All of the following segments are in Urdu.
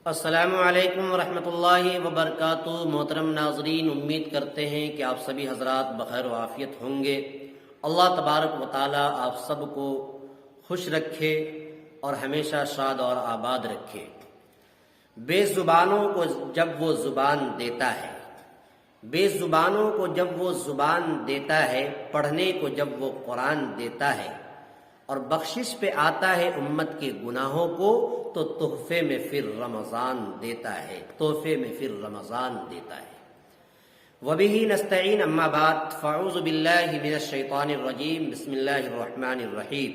السلام علیکم ورحمۃ اللہ وبرکاتہ۔ محترم ناظرین، امید کرتے ہیں کہ آپ سبھی حضرات بخیر و عافیت ہوں گے۔ اللہ تبارک و تعالی آپ سب کو خوش رکھے اور ہمیشہ شاد اور آباد رکھے۔ بے زبانوں کو جب وہ زبان دیتا ہے، بے زبانوں کو جب وہ زبان دیتا ہے، پڑھنے کو جب وہ قرآن دیتا ہے اور بخشش پہ آتا ہے امت کے گناہوں کو، تو تحفے میں پھر رمضان دیتا ہے، تحفے میں پھر رمضان دیتا ہے۔ وبہ نستعین، اما بعد، فاعوذ باللہ من الشیطان الرجیم، بسم اللہ الرحمن الرحیم۔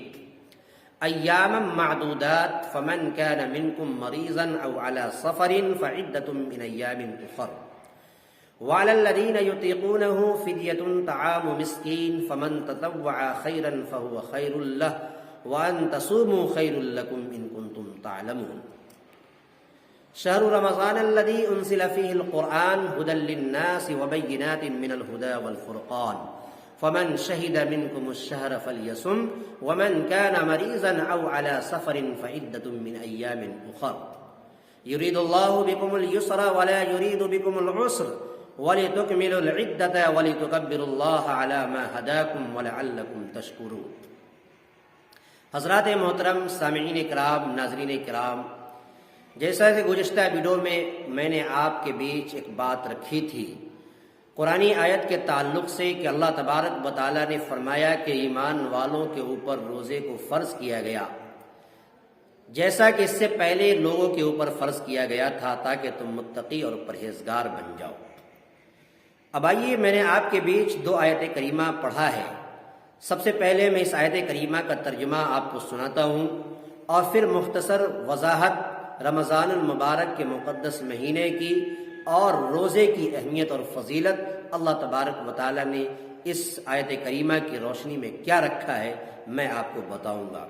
ایاما معدودات، فمن کان منکم مریضا او علی سفر فعدۃ من ایام اخر، وعلى الذین یطیقونہ فدیۃ طعام مسکین، فمن تطوع خیرا فهو خیر لہ، وان تصوموا خیر لکم ان کنتم تعلمون۔ شہر رمضان الذی انزل فیہ القرآن ھدی للناس وبینات من الھدی والفرقان، فمن شہد منکم الشہر فلیصم، ومن کان مریضا او علی سفر فعدۃ من ایام اخر، یرید اللہ بکم اليسر ولا یرید بکم العسر، وَلِتُكْمِلُوا الْعِدَّةَ وَلِتُكَبِّرُوا اللَّهَ عَلَى مَا هَدَاكُمْ وَلَعَلَّكُمْ تَشْكُرُونَ۔ حضرات محترم، سامعین کرام، ناظرین کرام، جیسا کہ گزشتہ ویڈیو میں نے آپ کے بیچ ایک بات رکھی تھی قرآنی آیت کے تعلق سے کہ اللہ تبارک و تعالیٰ نے فرمایا کہ ایمان والوں کے اوپر روزے کو فرض کیا گیا، جیسا کہ اس سے پہلے لوگوں کے اوپر فرض کیا گیا تھا، تاکہ تم متقی اور پرہیزگار بن جاؤ۔ اب آئیے، میں نے آپ کے بیچ دو آیت کریمہ پڑھا ہے۔ سب سے پہلے میں اس آیت کریمہ کا ترجمہ آپ کو سناتا ہوں، اور پھر مختصر وضاحت رمضان المبارک کے مقدس مہینے کی اور روزے کی اہمیت اور فضیلت اللہ تبارک و تعالی نے اس آیت کریمہ کی روشنی میں کیا رکھا ہے میں آپ کو بتاؤں گا۔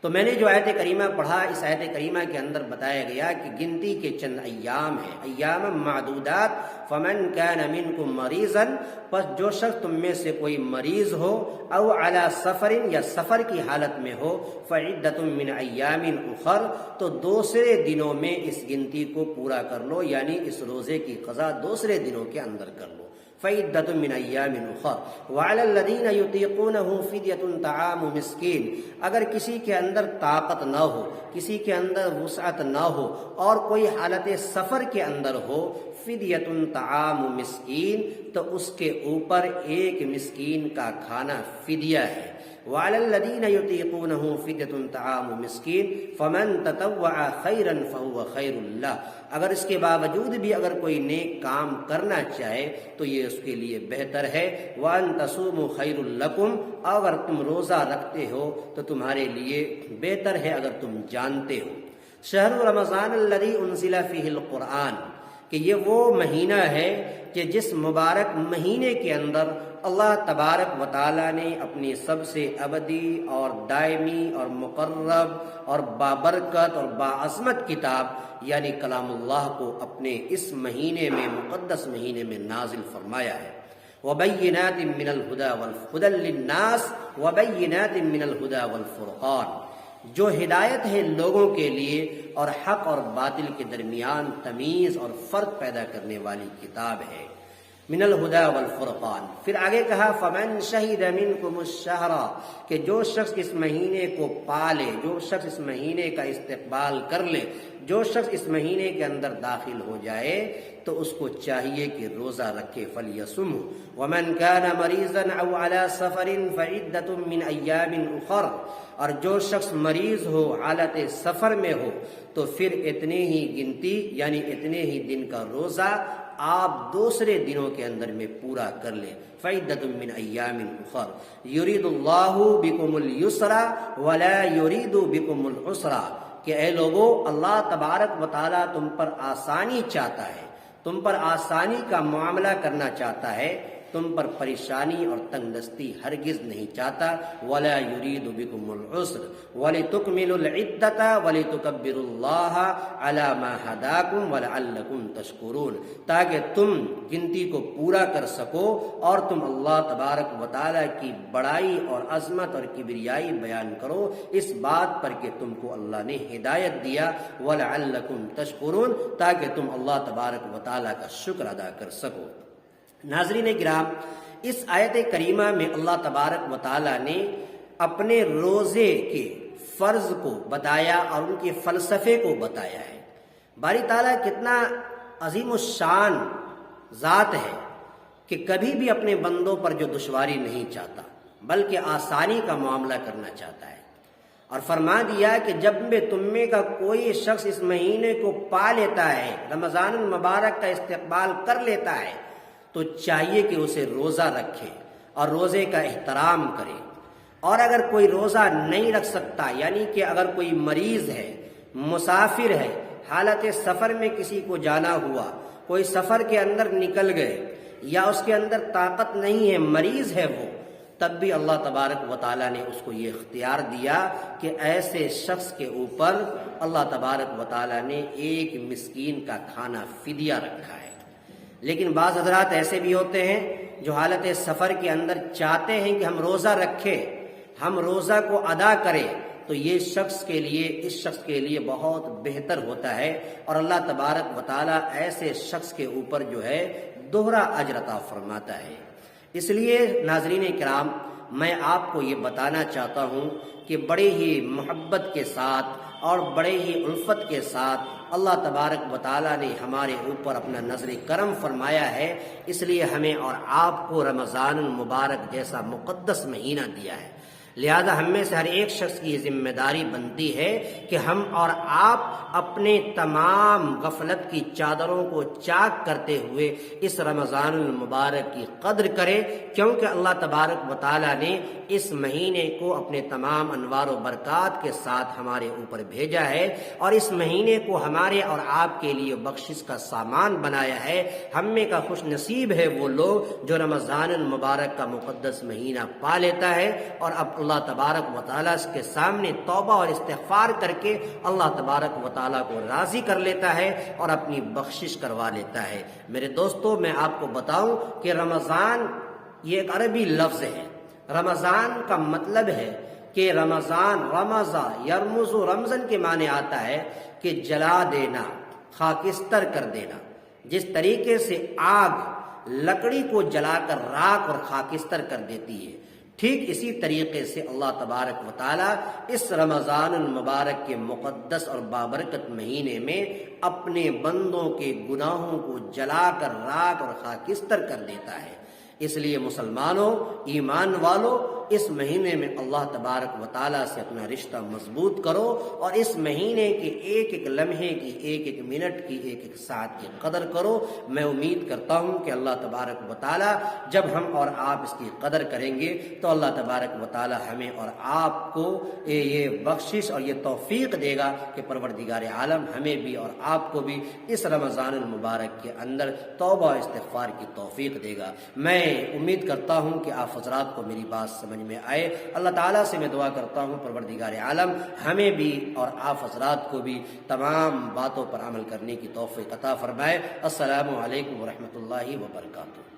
تو میں نے جو آیت کریمہ پڑھا، اس آیت کریمہ کے اندر بتایا گیا کہ گنتی کے چند ایام ہیں، ایام معدودات، فمن کان منکم مریضا، پس جو شخص تم میں سے کوئی مریض ہو، او علی سفر، یا سفر کی حالت میں ہو، فعدۃ من ایام اخر، تو دوسرے دنوں میں اس گنتی کو پورا کر لو، یعنی اس روزے کی قضا دوسرے دنوں کے اندر کر لو۔ فعدۃ من ایام اخر، وعلی الذین یطیقونہ فدیۃ طعام مسکین، اگر کسی کے اندر طاقت نہ ہو، کسی کے اندر وسعت نہ ہو اور کوئی حالت سفر کے اندر ہو، فدیۃ طعام مسکین، تو اس کے اوپر ایک مسکین کا کھانا فدیہ ہے۔ وعلی الذین یطیقونہ فدیۃ طعام مسکین، فمن تطوع خیرا فهو خیر لہ، اگر اس کے باوجود بھی اگر کوئی نیک کام کرنا چاہے تو یہ اس کے لیے بہتر ہے۔ وان تصوموا خیر لکم، اگر تم روزہ رکھتے ہو تو تمہارے لیے بہتر ہے اگر تم جانتے ہو۔ شہر رمضان الذی انزل فیہ القرآن، کہ یہ وہ مہینہ ہے کہ جس مبارک مہینے کے اندر اللہ تبارک و تعالیٰ نے اپنی سب سے ابدی اور دائمی اور مقرب اور بابرکت اور باعظمت کتاب یعنی کلام اللہ کو اپنے اس مہینے میں، مقدس مہینے میں نازل فرمایا ہے۔ وَبَيِّنَاتٍ مِّنَ الْهُدَى وَالْهُدًى لِلنَّاسِ وَبَيِّنَاتٍ مِّنَ الْهُدَى وَالْفُرْقَانِ، جو ہدایت ہے لوگوں کے لیے اور حق اور باطل کے درمیان تمیز اور فرق پیدا کرنے والی کتاب ہے۔ من الہدی والفرقان، پھر آگے کہا فمن شہد منکم الشہر، کہ جو شخص اس مہینے کو پالے، جو شخص اس مہینے کا استقبال کر لے، جو شخص اس مہینے کے اندر داخل ہو جائے تو اس کو چاہیے کہ روزہ رکھے، فلیصم، ومن کان مریضا او علی سفر فعدۃ من ایام اخر، اور جو شخص مریض ہو، حالت سفر میں ہو، تو پھر اتنے ہی گنتی یعنی اتنے ہی دن کا روزہ آپ دوسرے دنوں کے اندر میں پورا کر لیں۔ فعدۃ من ایام اخر، یرید اللہ بکم اليسر ولا یرید بکم العسر، کہ اے لوگو، اللہ تبارک و تعالیٰ تم پر آسانی چاہتا ہے، تم پر آسانی کا معاملہ کرنا چاہتا ہے، تم پر پریشانی اور تنگ دستی ہرگز نہیں چاہتا. ولا يريد بكم العسر ولتكملوا العدة ولتكبروا الله على ما هداكم ولعلكم تشكرون، تاکہ تم گنتی کو پورا کر سکو اور تم اللہ تبارک و تعالیٰ کی بڑائی اور عظمت اور کبریائی بیان کرو، اس بات پر کہ تم کو اللہ نے ہدایت دیا. وَلَعَلَّكُمْ تَشْكُرُونَ، تاکہ تم اللہ تبارک و تعالیٰ کا شکر ادا کر سکو. ناظرین کرام، اس آیت کریمہ میں اللہ تبارک و تعالیٰ نے اپنے روزے کے فرض کو بتایا اور ان کے فلسفے کو بتایا ہے. باری تعالیٰ کتنا عظیم الشان ذات ہے کہ کبھی بھی اپنے بندوں پر جو دشواری نہیں چاہتا بلکہ آسانی کا معاملہ کرنا چاہتا ہے. اور فرما دیا کہ جب بھی تم میں کا کوئی شخص اس مہینے کو پا لیتا ہے، رمضان المبارک کا استقبال کر لیتا ہے، تو چاہیے کہ اسے روزہ رکھے اور روزے کا احترام کرے. اور اگر کوئی روزہ نہیں رکھ سکتا، یعنی کہ اگر کوئی مریض ہے، مسافر ہے، حالت سفر میں کسی کو جانا ہوا، کوئی سفر کے اندر نکل گئے یا اس کے اندر طاقت نہیں ہے، مریض ہے وہ، تب بھی اللہ تبارک و تعالیٰ نے اس کو یہ اختیار دیا کہ ایسے شخص کے اوپر اللہ تبارک و تعالیٰ نے ایک مسکین کا کھانا فدیہ رکھا ہے. لیکن بعض حضرات ایسے بھی ہوتے ہیں جو حالت سفر کے اندر چاہتے ہیں کہ ہم روزہ رکھیں، ہم روزہ کو ادا کریں، تو یہ اس شخص کے لیے بہت بہتر ہوتا ہے اور اللہ تبارک و تعالیٰ ایسے شخص کے اوپر جو ہے دوہرا اجر عطا فرماتا ہے. اس لیے ناظرین کرام، میں آپ کو یہ بتانا چاہتا ہوں کہ بڑے ہی محبت کے ساتھ اور بڑے ہی الفت کے ساتھ اللہ تبارک و تعالیٰ نے ہمارے اوپر اپنا نظر کرم فرمایا ہے. اس لیے ہمیں اور آپ کو رمضان المبارک جیسا مقدس مہینہ دیا ہے. لہذا ہم میں سے ہر ایک شخص کی یہ ذمہ داری بنتی ہے کہ ہم اور آپ اپنے تمام غفلت کی چادروں کو چاک کرتے ہوئے اس رمضان المبارک کی قدر کریں، کیونکہ اللہ تبارک و تعالیٰ نے اس مہینے کو اپنے تمام انوار و برکات کے ساتھ ہمارے اوپر بھیجا ہے اور اس مہینے کو ہمارے اور آپ کے لیے بخشش کا سامان بنایا ہے. ہم میں کا خوش نصیب ہے وہ لوگ جو رمضان المبارک کا مقدس مہینہ پا لیتا ہے اور اب اللہ تبارک و تعالیٰ کے سامنے توبہ اور استغفار کر کے اللہ تبارک و تعالیٰ کو راضی کر لیتا ہے اور اپنی بخشش کروا لیتا ہے. میرے دوستو، میں آپ کو بتاؤں کہ رمضان یہ ایک عربی لفظ ہے. رمضان کا مطلب ہے کہ رمضان، رمضا یرمز، رمضان کے معنی آتا ہے کہ جلا دینا، خاکستر کر دینا. جس طریقے سے آگ لکڑی کو جلا کر راکھ اور خاکستر کر دیتی ہے، ٹھیک اسی طریقے سے اللہ تبارک و تعالیٰ اس رمضان المبارک کے مقدس اور بابرکت مہینے میں اپنے بندوں کے گناہوں کو جلا کر راکھ اور خاکستر کر دیتا ہے. اس لیے مسلمانوں، ایمان والوں، اس مہینے میں اللہ تبارک و تعالیٰ سے اپنا رشتہ مضبوط کرو اور اس مہینے کے ایک ایک لمحے کی، ایک ایک منٹ کی، ایک ایک ساعت کی قدر کرو. میں امید کرتا ہوں کہ اللہ تبارک و تعالیٰ جب ہم اور آپ اس کی قدر کریں گے تو اللہ تبارک و تعالیٰ ہمیں اور آپ کو یہ بخشش اور یہ توفیق دے گا کہ پروردگار عالم ہمیں بھی اور آپ کو بھی اس رمضان المبارک کے اندر توبہ و استغفار کی توفیق دے گا. میں امید کرتا ہوں کہ آپ حضرات کو میری بات سمجھ میں آئے. اللہ تعالیٰ سے میں دعا کرتا ہوں پروردگار عالم ہمیں بھی اور آپ حضرات کو بھی تمام باتوں پر عمل کرنے کی توفیق عطا فرمائے. السلام علیکم ورحمۃ اللہ وبرکاتہ.